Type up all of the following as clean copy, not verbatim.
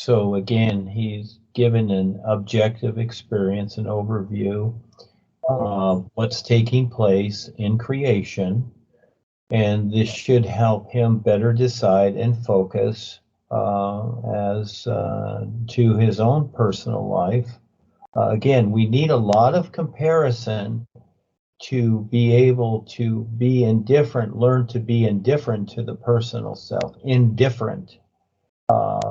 So again, he's given an objective experience, an overview of what's taking place in creation, and this should help him better decide and focus as to his own personal life. Again, we need a lot of comparison to be able to be indifferent, learn to be indifferent to the personal self, indifferent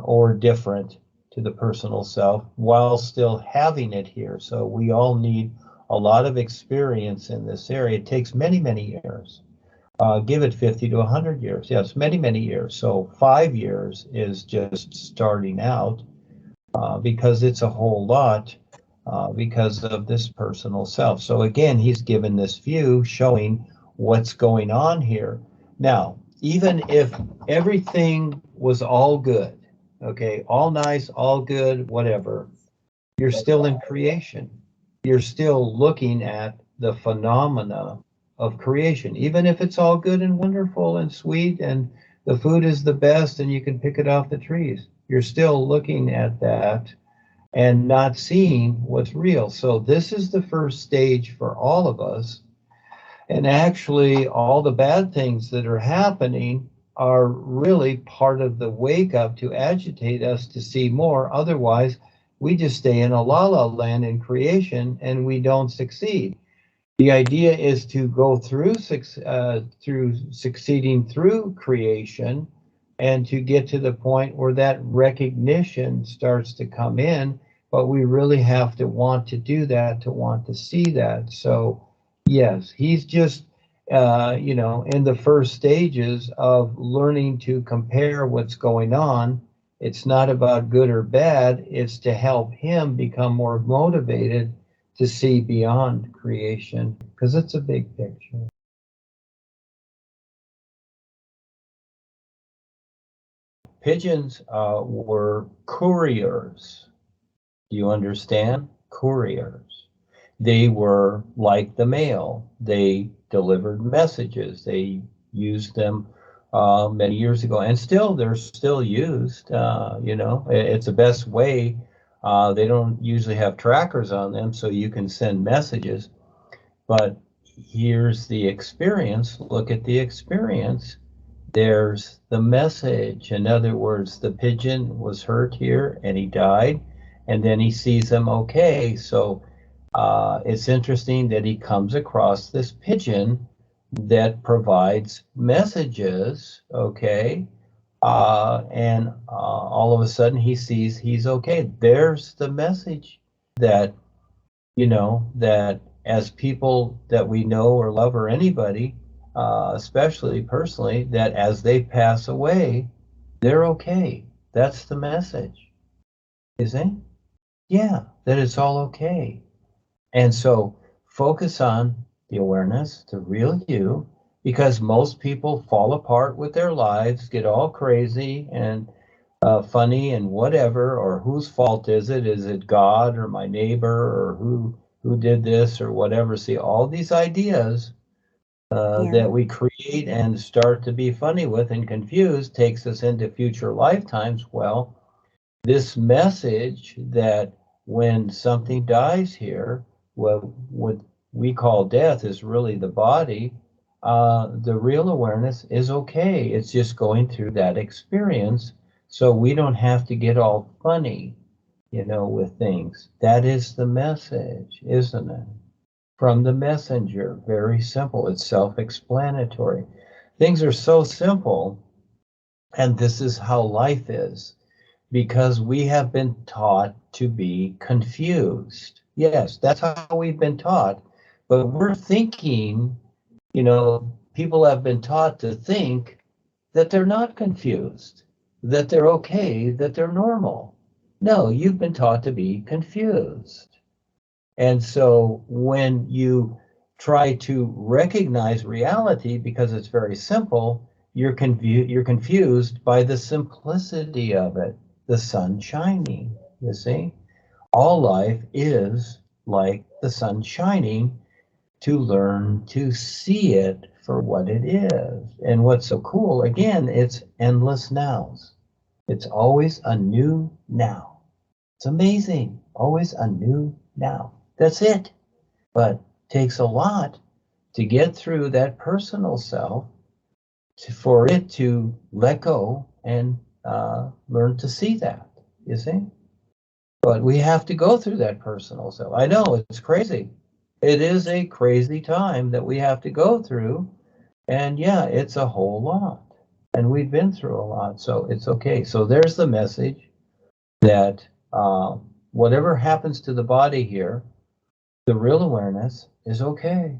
or different to the personal self while still having it here. So we all need a lot of experience in this area. It takes many, many years. Give it 50 to 100 years. Yes, many, many years. So 5 years is just starting out because it's a whole lot because of this personal self. So again, he's given this view showing what's going on here. Now, even if everything was all good, okay, all nice, all good, whatever, you're still in creation. You're still looking at the phenomena of creation, even if it's all good and wonderful and sweet and the food is the best and you can pick it off the trees. You're still looking at that and not seeing what's real. So this is the first stage for all of us. And actually, all the bad things that are happening are really part of the wake up to agitate us to see more. Otherwise, we just stay in a la-la land in creation and we don't succeed. The idea is to go through succeeding through creation and to get to the point where that recognition starts to come in, but we really have to want to do that, to want to see that. So yes, he's just, in the first stages of learning to compare what's going on. It's not about good or bad, it's to help him become more motivated to see beyond creation, because it's a big picture. Pigeons were couriers. Do you understand? Couriers. They were like the mail. They delivered messages. They used them many years ago, and they're still used. It's the best way. They don't usually have trackers on them, so you can send messages. But here's the experience. Look at the experience. There's the message. In other words, the pigeon was hurt here and he died, and then he sees them okay. So it's interesting that he comes across this pigeon that provides messages, okay? And all of a sudden he sees he's okay. There's the message that, that as people that we know or love or anybody, especially personally, that as they pass away, they're okay. That's the message, isn't it? Yeah, that it's all okay. And so focus on the awareness, the real you, because most people fall apart with their lives, get all crazy and funny and whatever, or whose fault is it? Is it God or my neighbor or who did this or whatever? See, all these ideas that we create and start to be funny with and confused takes us into future lifetimes. Well, this message that when something dies here, what we call death is really the body. The real awareness is okay. It's just going through that experience. So we don't have to get all funny, with things. That is the message, isn't it? From the messenger. Very simple. It's self-explanatory. Things are so simple, and this is how life is, because we have been taught to be confused. Yes, that's how we've been taught, but we're thinking, people have been taught to think that they're not confused, that they're okay, that they're normal. No, you've been taught to be confused. And so when you try to recognize reality, because it's very simple, you're confused by the simplicity of it, the sun shining, you see? All life is like the sun shining, to learn to see it for what it is. And what's so cool, again, it's endless nows. It's always a new now. It's amazing. Always a new now. That's it. But it takes a lot to get through that personal self for it to let go and learn to see that, you see? But we have to go through that personal self. I know it's crazy. It is a crazy time that we have to go through. And yeah, it's a whole lot. And we've been through a lot, so it's okay. So there's the message that whatever happens to the body here, the real awareness is okay.